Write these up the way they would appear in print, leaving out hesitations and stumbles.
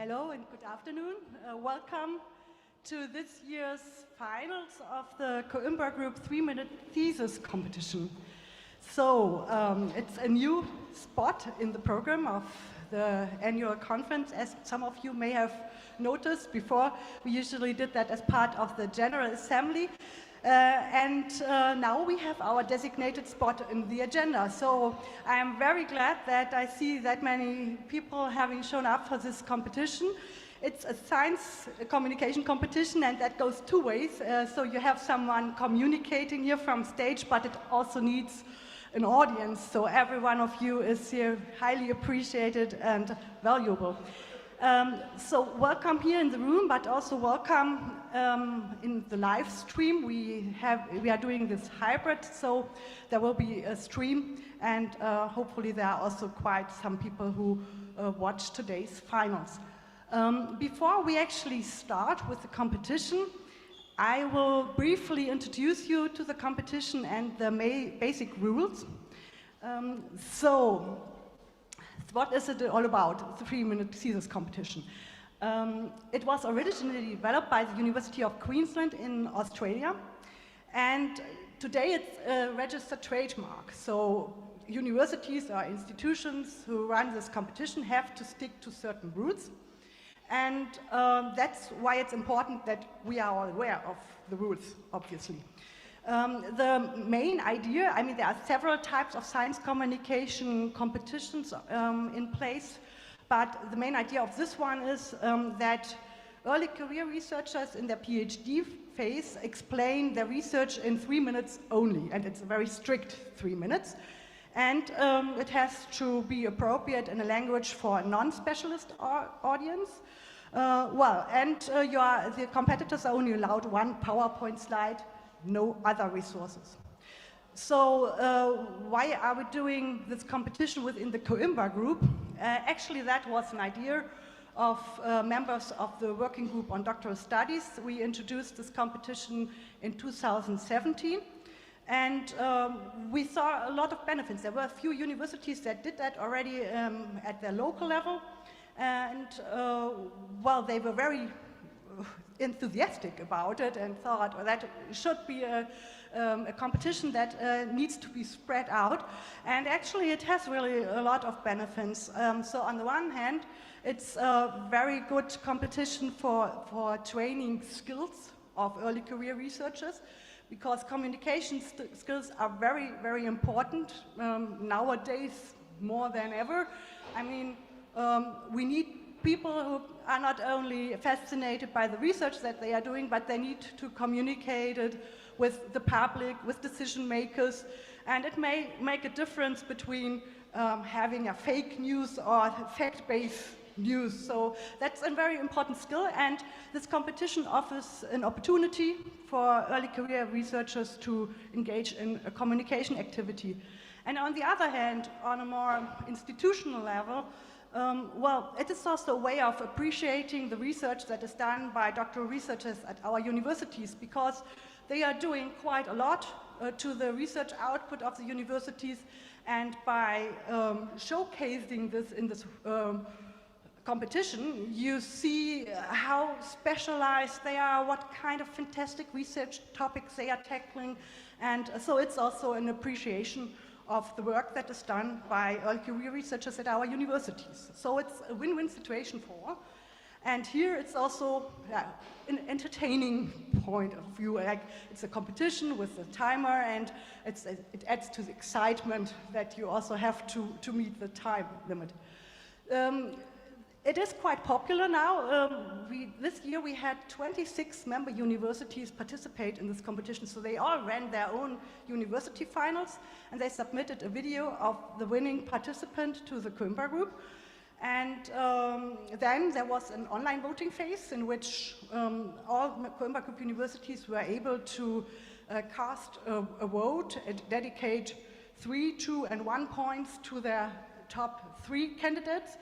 Hello and good afternoon. Welcome to this year's finals of the Coimbra Group 3-minute thesis competition. So it's a new spot in the program of the annual conference. As some of you may have noticed before, we usually did that as part of the General Assembly. Now we have our designated spot in the agenda. So I am very glad that I see that many people having shown up for this competition. It's a science communication competition, and that goes two ways. So you have someone communicating here from stage, but it also needs an audience. So every one of you is here highly appreciated and valuable. So welcome here in the room, but also welcome in the live stream. We are doing this hybrid, so there will be a stream, and hopefully there are also quite some people who watch today's finals. Before we actually start with the competition, I will briefly introduce you to the competition and the basic rules. So what is it all about, the 3-minute thesis competition? It was originally developed by the University of Queensland in Australia, and today it's a registered trademark. So universities or institutions who run this competition have to stick to certain rules, and that's why it's important that we are all aware of the rules, obviously. The main idea, I mean, there are several types of science communication competitions in place, but the main idea of this one is that early career researchers in their PhD phase explain their research in 3 minutes only, and it's a very strict 3 minutes. And it has to be appropriate in a language for a non-specialist audience. The competitors are only allowed one PowerPoint slide, no other resources. So why are we doing this competition within the Coimbra Group? Actually, that was an idea of members of the working group on doctoral studies. We introduced this competition in 2017, and we saw a lot of benefits. There were a few universities that did that already at their local level, and they were very enthusiastic about it and thought that should be a competition that needs to be spread out. And actually it has really a lot of benefits. So on the one hand, it's a very good competition for training skills of early career researchers, because communication skills are very, very important nowadays more than ever. I mean, we need people who are not only fascinated by the research that they are doing, but they need to communicate it with the public, with decision makers, and it may make a difference between having a fake news or fact-based news. So that's a very important skill, and this competition offers an opportunity for early career researchers to engage in a communication activity. And on the other hand, on a more institutional level, it is also a way of appreciating the research that is done by doctoral researchers at our universities, because they are doing quite a lot to the research output of the universities, and by showcasing this in this competition, you see how specialized they are, what kind of fantastic research topics they are tackling, and so it's also an appreciation of the work that is done by early career researchers at our universities. So it's a win-win situation for all. And here it's also an entertaining point of view. Like, it's a competition with a timer, and it adds to the excitement that you also have to meet the time limit. It is quite popular now. This year we had 26 member universities participate in this competition, so they all ran their own university finals, and they submitted a video of the winning participant to the Coimbra Group. And then there was an online voting phase in which all Coimbra Group universities were able to cast a vote and dedicate 3, 2, and 1 points to their top 3 candidates.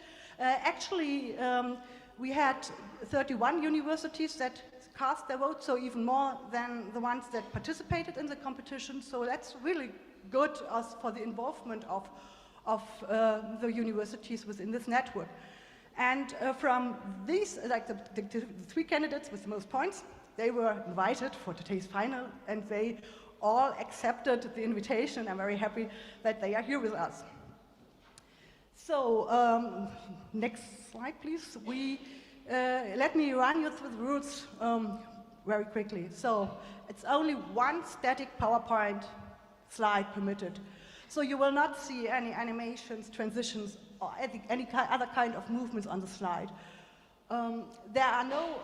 We had 31 universities that cast their vote, so even more than the ones that participated in the competition. So that's really good for the involvement of the universities within this network. And from these, like the three candidates with the most points, they were invited for today's final, and they all accepted the invitation. I'm very happy that they are here with us. So, next slide, please. Let me run you through the rules very quickly. So, it's only one static PowerPoint slide permitted. So you will not see any animations, transitions, or any other kind of movements on the slide. There are no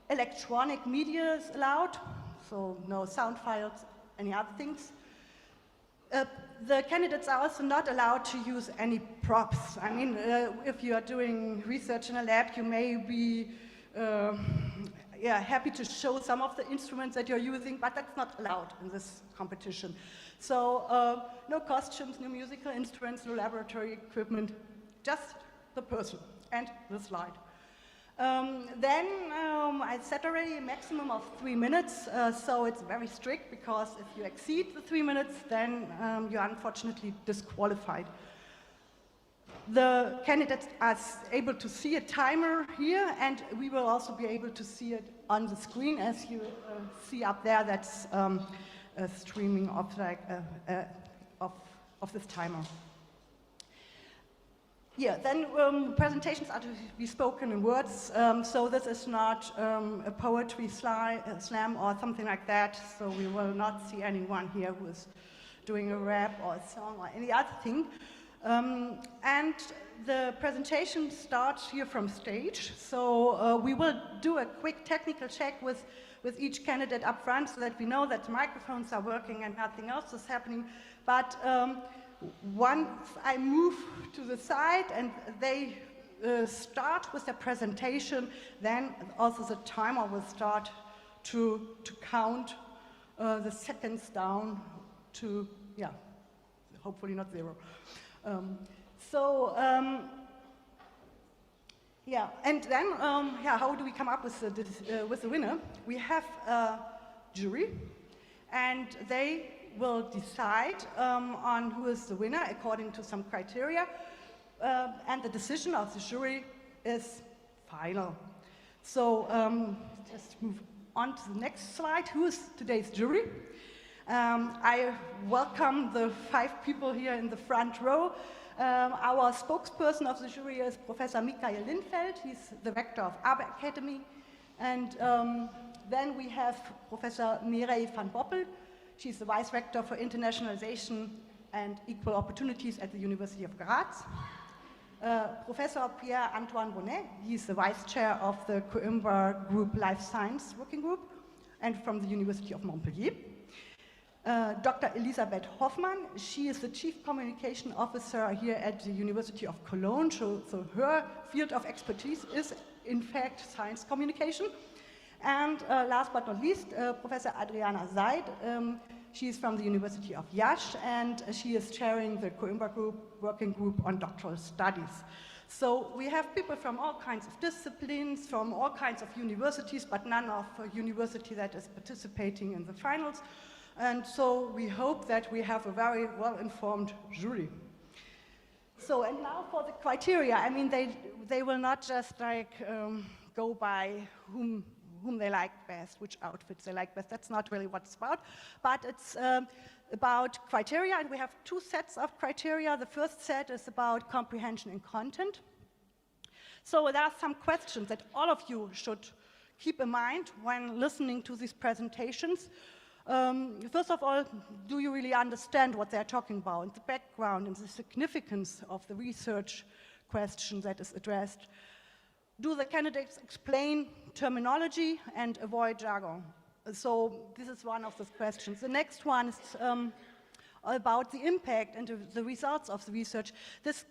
electronic medias allowed, so no sound files, any other things. The candidates are also not allowed to use any props. I mean, if you are doing research in a lab, you may be happy to show some of the instruments that you're using, but that's not allowed in this competition. So no costumes, no musical instruments, no laboratory equipment, just the person and the slide. Then I set already a maximum of 3 minutes, so it's very strict, because if you exceed the 3 minutes, then you're unfortunately disqualified. The candidates are able to see a timer here, and we will also be able to see it on the screen, as you see up there. That's a streaming of, of this timer. Yeah, then presentations are to be spoken in words, so this is not a poetry slam or something like that, so we will not see anyone here who is doing a rap or a song or any other thing. And the presentation starts here from stage, so we will do a quick technical check with each candidate up front, so that we know that the microphones are working and nothing else is happening. But once I move to the side and they start with their presentation, then also the timer will start to count the seconds down to, hopefully not 0. And then, how do we come up with the winner? We have a jury, and they will decide on who is the winner according to some criteria, and the decision of the jury is final. So just move on to the next slide. Who is today's jury? I welcome the 5 people here in the front row. Our spokesperson of the jury is Professor Mikael Lindfelt. He's the rector of Akademi. And then we have Professor Mireille van Poppel. She's the Vice-Rector for Internationalization and Equal Opportunities at the University of Graz. Professor Pierre-Antoine Bonnet, he's the Vice Chair of the Coimbra Group Life Science Working Group, and from the University of Montpellier. Dr. Elisabeth Hoffmann, she is the Chief Communication Officer here at the University of Cologne, so her field of expertise is, in fact, science communication. And last but not least, Professor Adriana Zait. She is from the University of Iași, and she is chairing the Coimbra Group working group on doctoral studies. So we have people from all kinds of disciplines, from all kinds of universities, but none of a university that is participating in the finals. And so we hope that we have a very well-informed jury. So, and now for the criteria. I mean, they will not just go by whom they like best, which outfits they like best. That's not really what it's about. But it's about criteria, and we have 2 sets of criteria. The first set is about comprehension and content. So there are some questions that all of you should keep in mind when listening to these presentations. First of all, do you really understand what they're talking about, and the background and the significance of the research question that is addressed? Do the candidates explain terminology and avoid jargon? So this is one of those questions. The next one is about the impact and the results of the research. This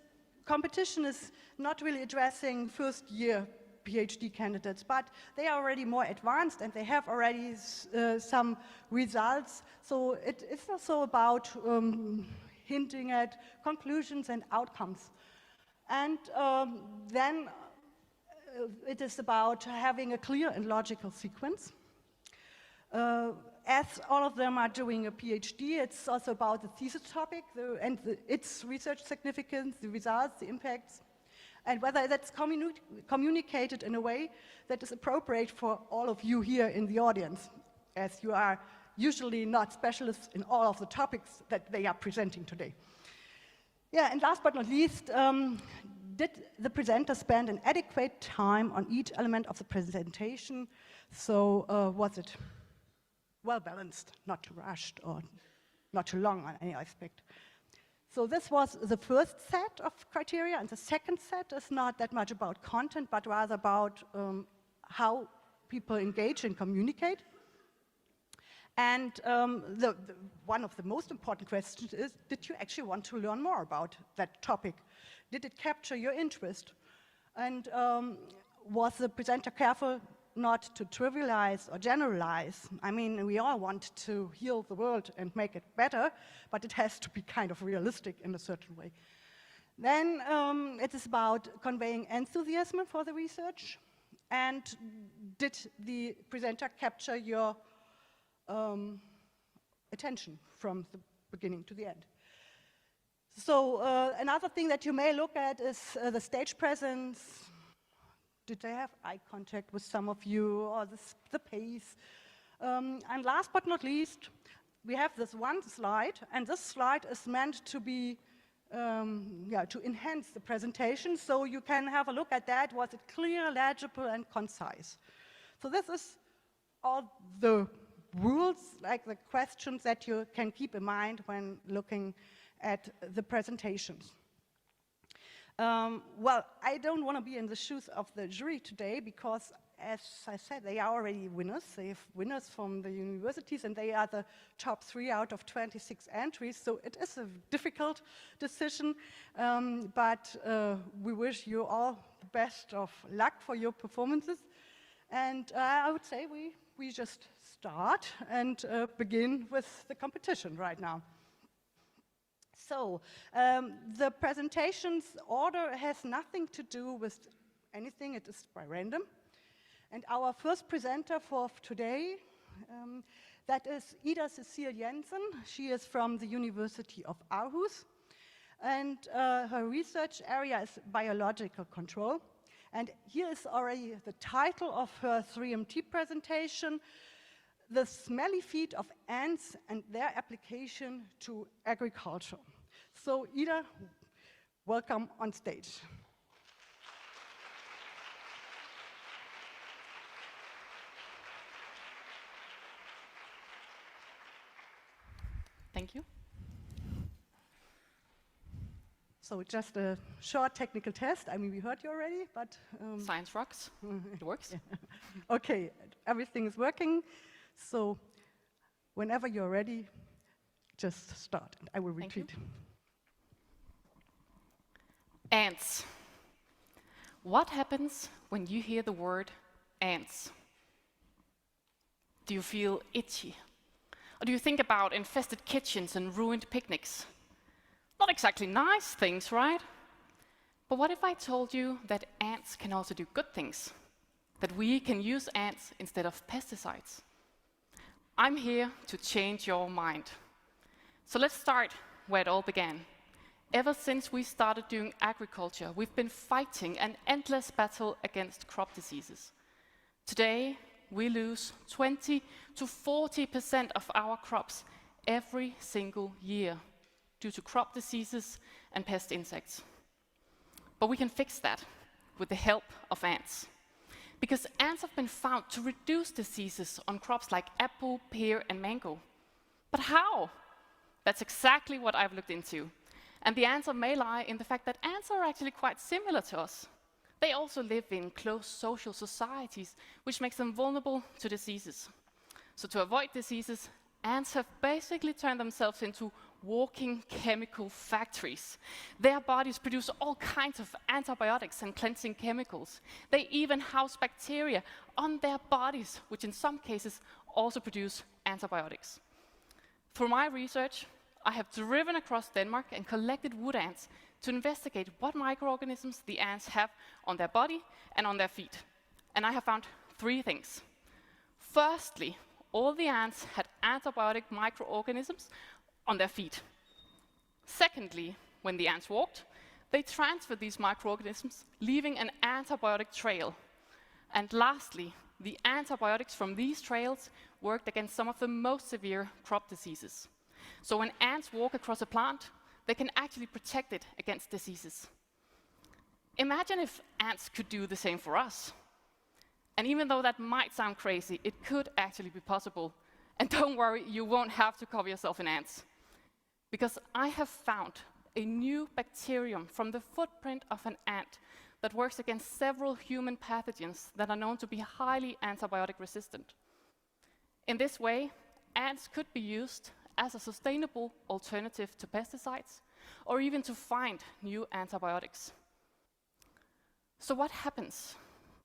competition is not really addressing first-year PhD candidates, but they are already more advanced and they have already some results. So it's also about hinting at conclusions and outcomes. And then it is about having a clear and logical sequence. As all of them are doing a PhD, it's also about the thesis topic its research significance, the results, the impacts. and whether that's communicated in a way that is appropriate for all of you here in the audience, as you are usually not specialists in all of the topics that they are presenting today. Yeah, and last but not least, did the presenter spend an adequate time on each element of the presentation? So was it well balanced, not too rushed or not too long on any aspect? So this was the first set of criteria, and the second set is not that much about content, but rather about how people engage and communicate. And one of the most important questions is, did you actually want to learn more about that topic? Did it capture your interest? And was the presenter careful not to trivialize or generalize? I mean, we all want to heal the world and make it better, but it has to be kind of realistic in a certain way. Then it is about conveying enthusiasm for the research. And did the presenter capture your attention from the beginning to the end? So another thing that you may look at is the stage presence. Did they have eye contact with some of you, or the pace? And last but not least, we have this one slide, and this slide is meant to be, to enhance the presentation, so you can have a look at that. Was it clear, legible, and concise? So this is all the rules, like the questions that you can keep in mind when looking at the presentations. Well, I don't want to be in the shoes of the jury today because, as I said, they are already winners. They have winners from the universities, and they are the top 3 out of 26 entries. So it is a difficult decision, but we wish you all the best of luck for your performances. And I would say we just start and begin with the competition right now. So, the presentation's order has nothing to do with anything, it is by random. And our first presenter for today, that is Cecilie Jensen. She is from the University of Aarhus, and her research area is biological control. And here is already the title of her 3MT presentation: The Smelly Feet of Ants and Their Application to Agriculture. So, Ida, welcome on stage. Thank you. So, just a short technical test. I mean, we heard you already, but... Science rocks. It works. Yeah. Okay, everything is working. So, whenever you're ready, just start, and I will retreat. Ants. What happens when you hear the word ants? Do you feel itchy? Or do you think about infested kitchens and ruined picnics? Not exactly nice things, right? But what if I told you that ants can also do good things? That we can use ants instead of pesticides? I'm here to change your mind. So let's start where it all began. Ever since we started doing agriculture, we've been fighting an endless battle against crop diseases. Today, we lose 20 to 40% of our crops every single year due to crop diseases and pest insects. But we can fix that with the help of ants. Because ants have been found to reduce diseases on crops like apple, pear, and mango. But how? That's exactly what I've looked into. And the answer may lie in the fact that ants are actually quite similar to us. They also live in close social societies, which makes them vulnerable to diseases. So to avoid diseases, ants have basically turned themselves into walking chemical factories. Their bodies produce all kinds of antibiotics and cleansing chemicals. They even house bacteria on their bodies, which in some cases also produce antibiotics. Through my research, I have driven across Denmark and collected wood ants to investigate what microorganisms the ants have on their body and on their feet. And I have found 3 things. Firstly, all the ants had antibiotic microorganisms on their feet. Secondly, when the ants walked, they transfer these microorganisms, leaving an antibiotic trail. And lastly, the antibiotics from these trails worked against some of the most severe crop diseases. So when ants walk across a plant, they can actually protect it against diseases. Imagine if ants could do the same for us. And even though that might sound crazy, it could actually be possible. And don't worry, you won't have to cover yourself in ants. Because I have found a new bacterium from the footprint of an ant that works against several human pathogens that are known to be highly antibiotic resistant. In this way, ants could be used as a sustainable alternative to pesticides, or even to find new antibiotics. So what happens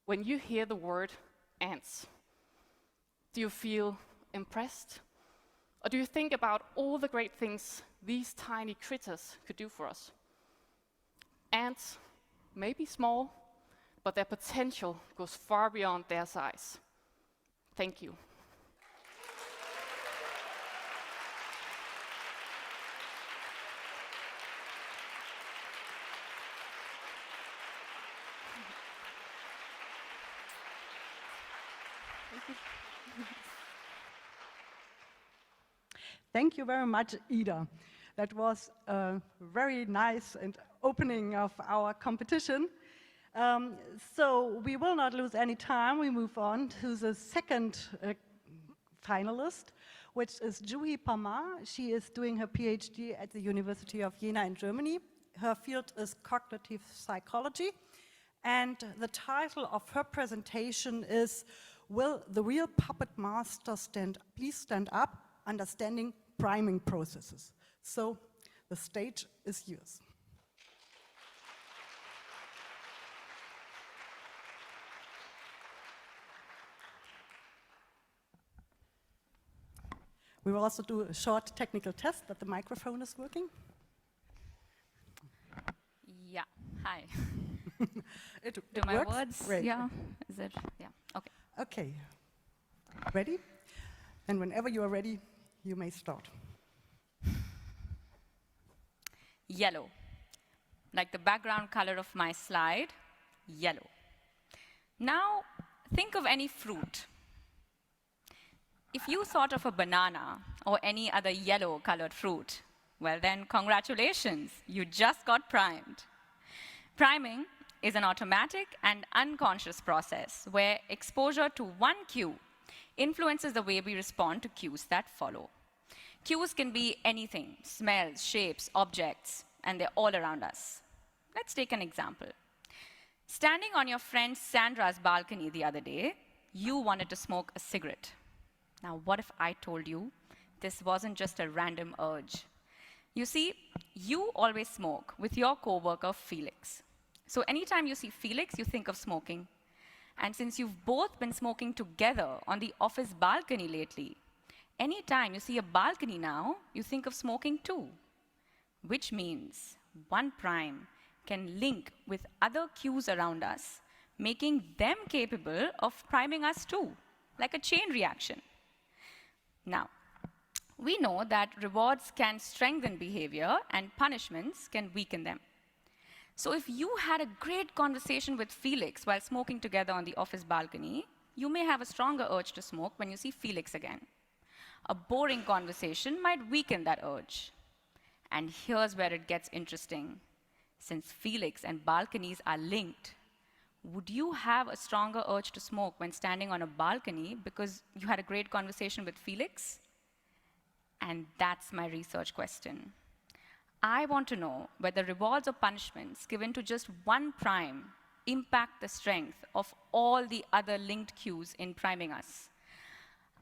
when you hear the word ants? Do you feel impressed? Or do you think about all the great things these tiny critters could do for us? Ants may be small, but their potential goes far beyond their size. Thank you. Thank you very much, Ida. That was a very nice and opening of our competition. So we will not lose any time. We move on to the second finalist, which is Juhi Parmar. She is doing her PhD at the University of Jena in Germany. Her field is cognitive psychology. And the title of her presentation is, "Will the Real Puppet Master Please Stand Up? Understanding Priming Processes." So the stage is yours. We will also do a short technical test that the microphone is working. Yeah, hi. It Do my works? words? Great. Yeah, is it? Yeah, okay. Okay. Ready? And whenever you are ready, you may start. Yellow. Like the background color of my slide, yellow. Now, think of any fruit. If you thought of a banana or any other yellow-colored fruit, well then, congratulations, you just got primed. Priming is an automatic and unconscious process where exposure to one cue influences the way we respond to cues that follow. Cues can be anything, smells, shapes, objects, and they're all around us. Let's take an example. Standing on your friend Sandra's balcony the other day, you wanted to smoke a cigarette. Now, what if I told you this wasn't just a random urge? You see, you always smoke with your coworker Felix. So anytime you see Felix, you think of smoking. And since you've both been smoking together on the office balcony lately, anytime you see a balcony now, you think of smoking too. Which means one prime can link with other cues around us, making them capable of priming us too, like a chain reaction. Now, we know that rewards can strengthen behavior and punishments can weaken them. So if you had a great conversation with Felix while smoking together on the office balcony, you may have a stronger urge to smoke when you see Felix again. A boring conversation might weaken that urge. And here's where it gets interesting. Since Felix and balconies are linked, would you have a stronger urge to smoke when standing on a balcony because you had a great conversation with Felix? And that's my research question. I want to know whether rewards or punishments given to just one prime impact the strength of all the other linked cues in priming us.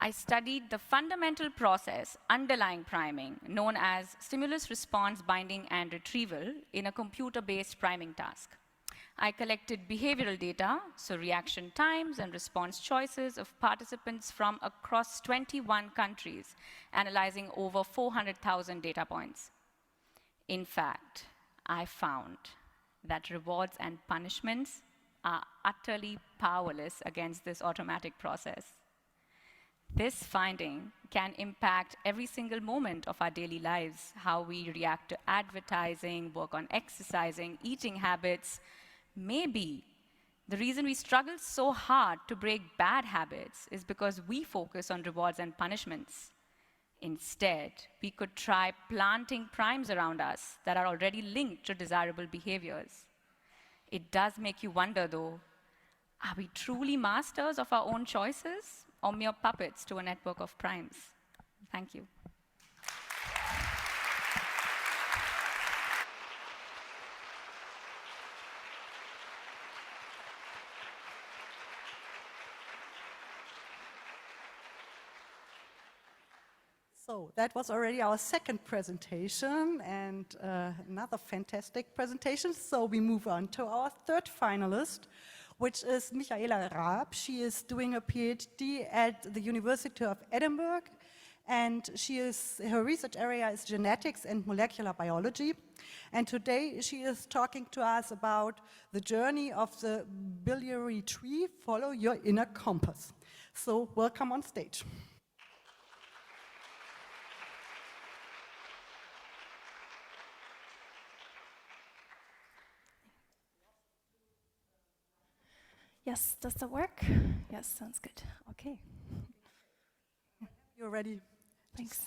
I studied the fundamental process underlying priming, known as stimulus response binding and retrieval, in a computer-based priming task. I collected behavioral data, so reaction times and response choices of participants from across 21 countries, analyzing over 400,000 data points. In fact, I found that rewards and punishments are utterly powerless against this automatic process. This finding can impact every single moment of our daily lives, how we react to advertising, work on exercising, eating habits. Maybe the reason we struggle so hard to break bad habits is because we focus on rewards and punishments. Instead, we could try planting primes around us that are already linked to desirable behaviors. It does make you wonder, though, are we truly masters of our own choices or mere puppets to a network of primes? Thank you. So that was already our second presentation and another fantastic presentation. So we move on to our third finalist, which is Michaela Raab. She is doing a PhD at the University of Edinburgh, and her research area is genetics and molecular biology. And today she is talking to us about the journey of the biliary tree, Follow Your Inner Compass. So welcome on stage. Yes, does that work? Yes, sounds good. Okay. You're ready. Thanks.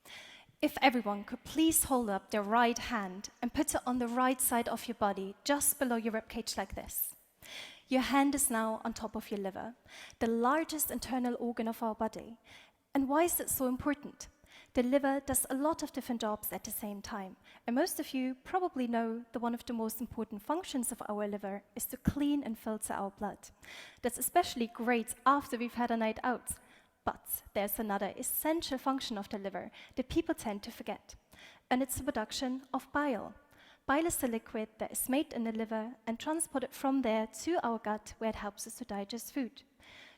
Okay. If everyone could please hold up their right hand and put it on the right side of your body, just below your ribcage like this. Your hand is now on top of your liver, the largest internal organ of our body. And why is it so important? The liver does a lot of different jobs at the same time. And most of you probably know that one of the most important functions of our liver is to clean and filter our blood. That's especially great after we've had a night out. But there's another essential function of the liver that people tend to forget. And it's the production of bile. Bile is a liquid that is made in the liver and transported from there to our gut, where it helps us to digest food.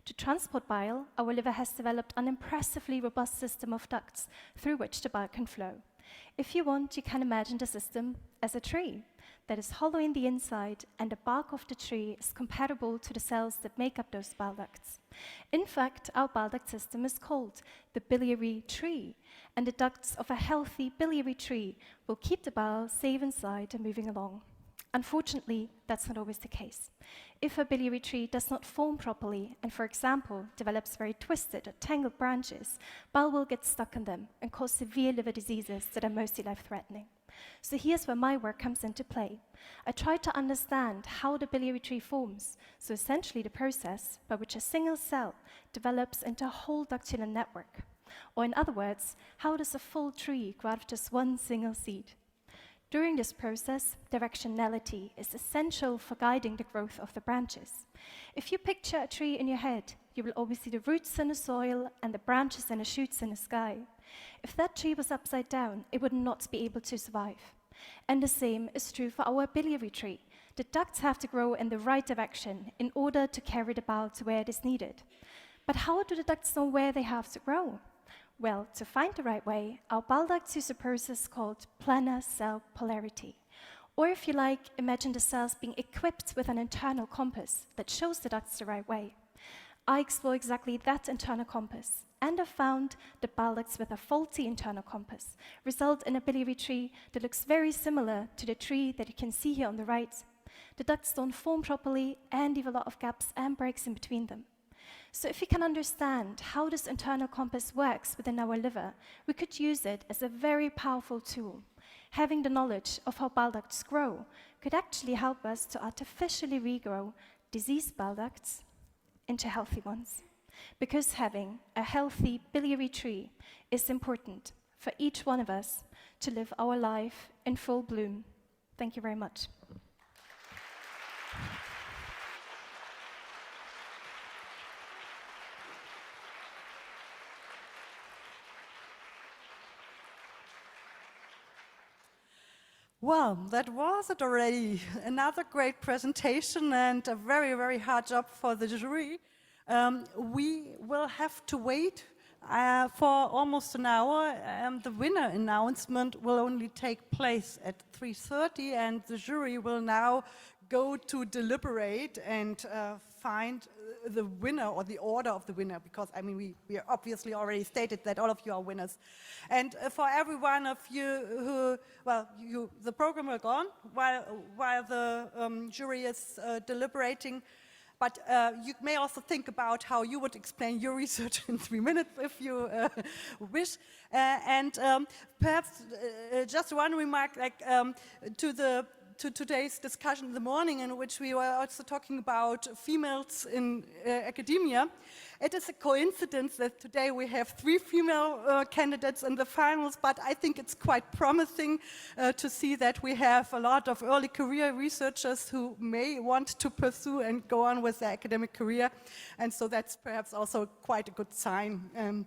To transport bile, our liver has developed an impressively robust system of ducts through which the bile can flow. If you want, you can imagine the system as a tree that is hollow in the inside, and the bark of the tree is compatible to the cells that make up those bile ducts. In fact, our bile duct system is called the biliary tree, and the ducts of a healthy biliary tree will keep the bile safe inside and moving along. Unfortunately, that's not always the case. If a biliary tree does not form properly and, for example, develops very twisted or tangled branches, bile will get stuck in them and cause severe liver diseases that are mostly life-threatening. So here's where my work comes into play. I try to understand how the biliary tree forms, so essentially the process by which a single cell develops into a whole ductular network. Or in other words, how does a full tree grow out of just one single seed? During this process, directionality is essential for guiding the growth of the branches. If you picture a tree in your head, you will always see the roots in the soil and the branches and the shoots in the sky. If that tree was upside down, it would not be able to survive. And the same is true for our biliary tree. The ducts have to grow in the right direction in order to carry the bile to where it is needed. But how do the ducts know where they have to grow? Well, to find the right way, our bile ducts use a process called planar cell polarity. Or if you like, imagine the cells being equipped with an internal compass that shows the ducts the right way. I explore exactly that internal compass, and I found that bile ducts with a faulty internal compass result in a biliary tree that looks very similar to the tree that you can see here on the right. The ducts don't form properly and leave a lot of gaps and breaks in between them. So if we can understand how this internal compass works within our liver, we could use it as a very powerful tool. Having the knowledge of how bile ducts grow could actually help us to artificially regrow diseased bile ducts into healthy ones. Because having a healthy biliary tree is important for each one of us to live our life in full bloom. Thank you very much. Well, that was it already. Another great presentation and a very, very hard job for the jury. We will have to wait for almost an hour. The winner announcement will only take place at 3:30, and the jury will now go to deliberate and find the winner or the order of the winner, because I mean we obviously already stated that all of you are winners. And for every one of you who, well, the program will go on while the jury is deliberating. But you may also think about how you would explain your research in 3 minutes if you wish. And perhaps just one remark, like to today's discussion in the morning, in which we were also talking about females in academia. It is a coincidence that today we have 3 female candidates in the finals, but I think it's quite promising to see that we have a lot of early career researchers who may want to pursue and go on with their academic career, and so that's perhaps also quite a good sign.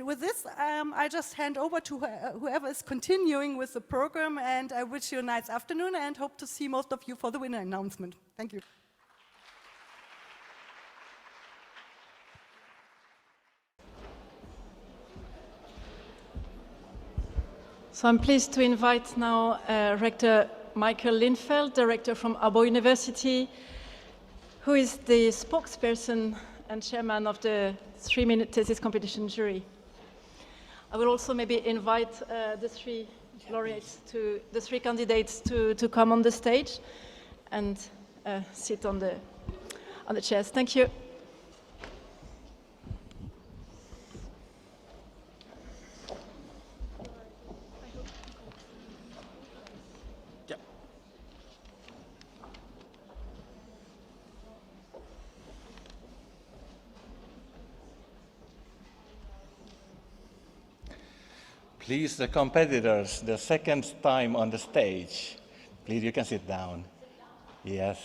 With this, I just hand over to whoever is continuing with the program, and I wish you a nice afternoon and hope to see most of you for the winner announcement. Thank you. So I'm pleased to invite now Rector Michael Lindfelt, Director from Aarhus University, who is the spokesperson and chairman of the 3-minute thesis competition jury. I will also maybe invite the 3 laureates, the 3 candidates to come on the stage and sit on the chairs. Thank you. Please, the competitors, the second time on the stage. Please, you can sit down. Yes.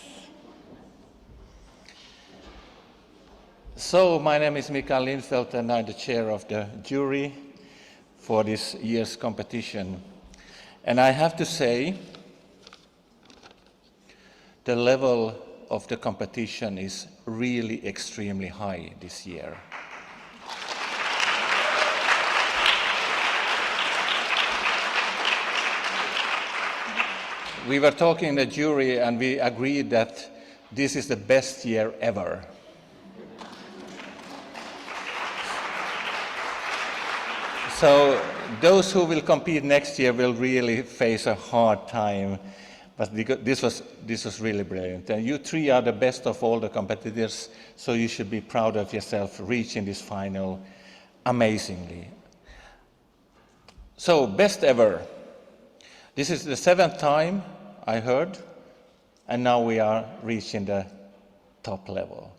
So, my name is Mikael Lindfelt, and I'm the chair of the jury for this year's competition. And I have to say, the level of the competition is really extremely high this year. We were talking in the jury and we agreed that this is the best year ever. So those who will compete next year will really face a hard time, but this was really brilliant. And you 3 are the best of all the competitors, so you should be proud of yourself reaching this final amazingly. So, best ever. This is the 7th time, I heard, and now we are reaching the top level.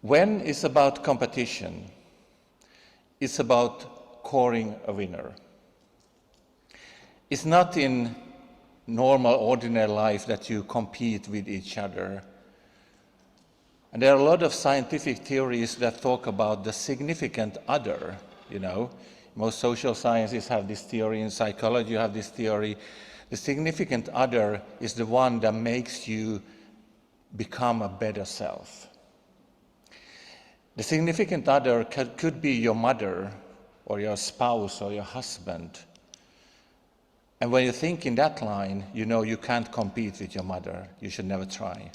When it's about competition, it's about coring a winner. It's not in normal, ordinary life that you compete with each other. And there are a lot of scientific theories that talk about the significant other, you know. Most social sciences have this theory, in psychology you have this theory. The significant other is the one that makes you become a better self. The significant other could be your mother, or your spouse, or your husband. And when you think in that line, you know you can't compete with your mother. You should never try.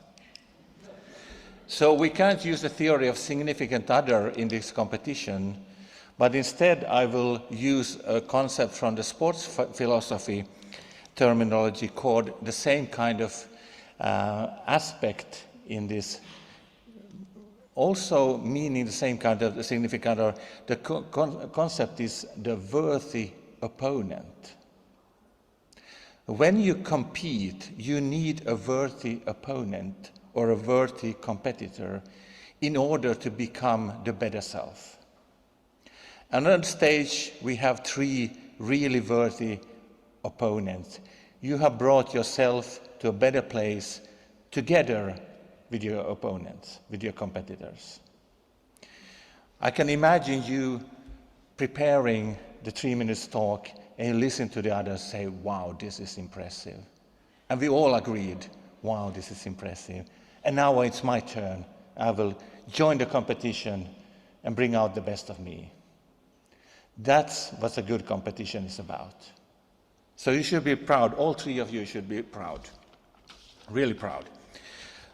So we can't use the theory of significant other in this competition, but instead I will use a concept from the sports philosophy terminology called the same kind of aspect in this, also meaning the same kind of significant other. The concept is the worthy opponent. When you compete, you need a worthy opponent or a worthy competitor in order to become the better self. And on stage, we have 3 really worthy opponents. You have brought yourself to a better place together with your opponents, with your competitors. I can imagine you preparing the 3 minutes talk and you listen to the others say, wow, this is impressive. And we all agreed, wow, this is impressive. And now it's my turn. I will join the competition and bring out the best of me. That's what a good competition is about. So you should be proud. All three of you should be proud. Really proud.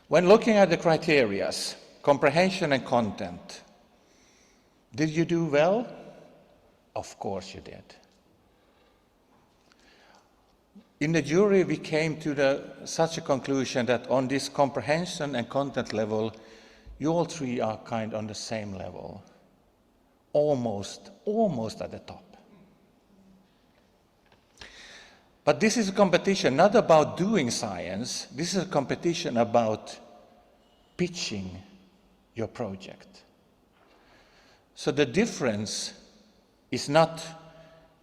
When looking at the criteria, comprehension and content, did you do well? Of course you did. In the jury, we came to such a conclusion that on this comprehension and content level, you all three are kind of on the same level. Almost at the top. But this is a competition not about doing science, this is a competition about pitching your project. So the difference is not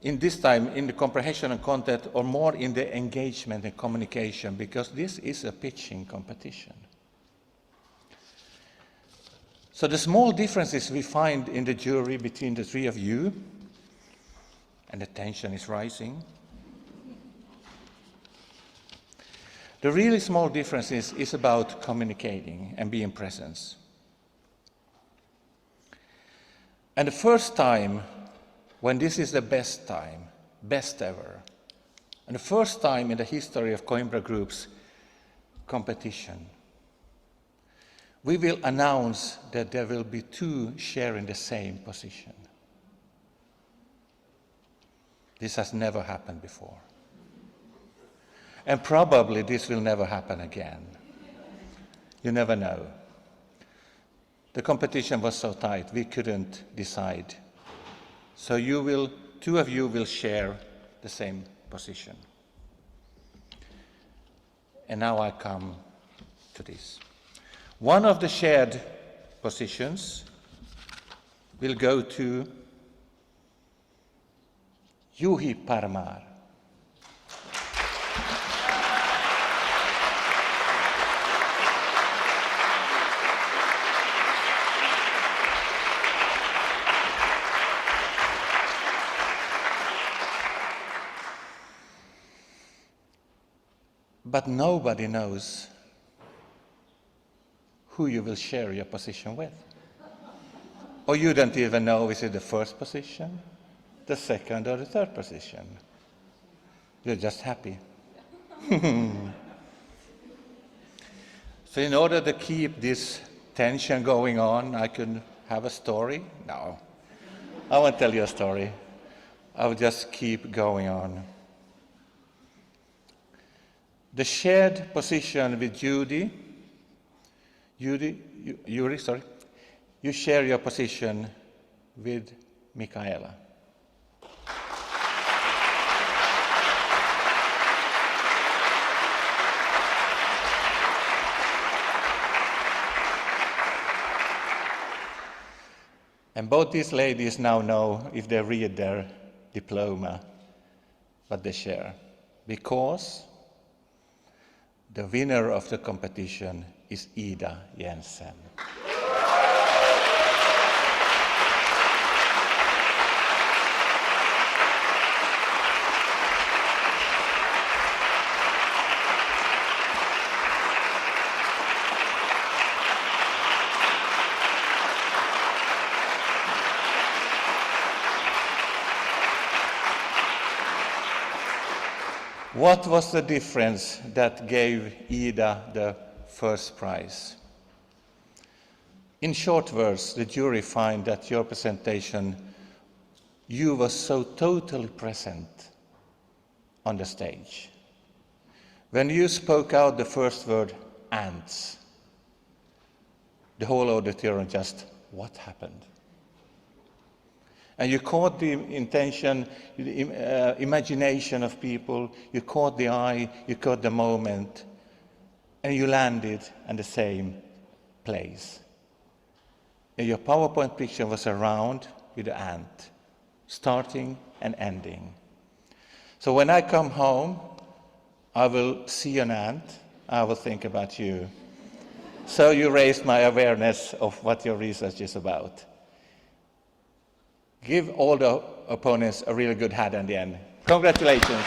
in this time in the comprehension and content or more in the engagement and communication, because this is a pitching competition. So the small differences we find in the jury between the three of you, and the tension is rising. The really small differences is about communicating and being present. And the first time, when this is the best time, best ever, and the first time in the history of Coimbra Group's competition, we will announce that there will be two sharing the same position. This has never happened before. And probably this will never happen again. You never know. The competition was so tight, we couldn't decide. So two of you will share the same position. And now I come to this. One of the shared positions will go to Juhi Parmar. But nobody knows who you will share your position with. Or you don't even know, is it the first position, the second or the third position? You're just happy. So in order to keep this tension going on, I could have a story? No, I won't tell you a story. I will just keep going on. The shared position with Juhi, you share your position with Michaela. And both these ladies now know, if they read their diploma, what they share. Because the winner of the competition is Ida Jensen. What was the difference that gave Ida the first prize? In short words, the jury find that your presentation, you were so totally present on the stage. When you spoke out the first word, ants, the whole auditorium just, what happened? And you caught the intention, the imagination of people, you caught the eye, you caught the moment, and you landed in the same place. And your PowerPoint picture was around with the ant, starting and ending. So when I come home, I will see an ant, I will think about you. So you raised my awareness of what your research is about. Give all the opponents a really good hand in the end. Congratulations.